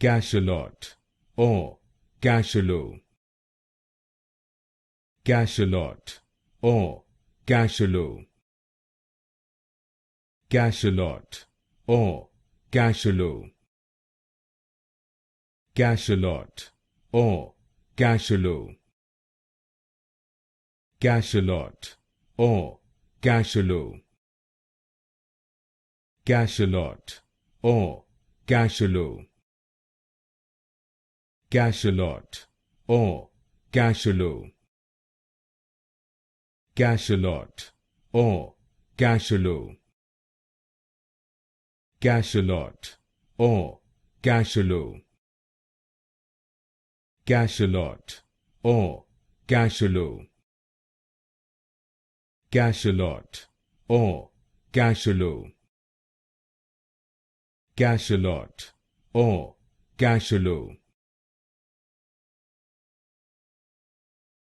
Cachalot or Cachalot. Cachalot or Cachalot. Cachalot or Cachalot. Cachalot or Cachalot. Cachalot or Cachalot. Cachalot or Cachalot. Cachalot or Cachalot. Cachalot or Cachalot. Cachalot or Cachalot. Cachalot or Cachalot. Cachalot or Cachalot. Cachalot or Cachalot.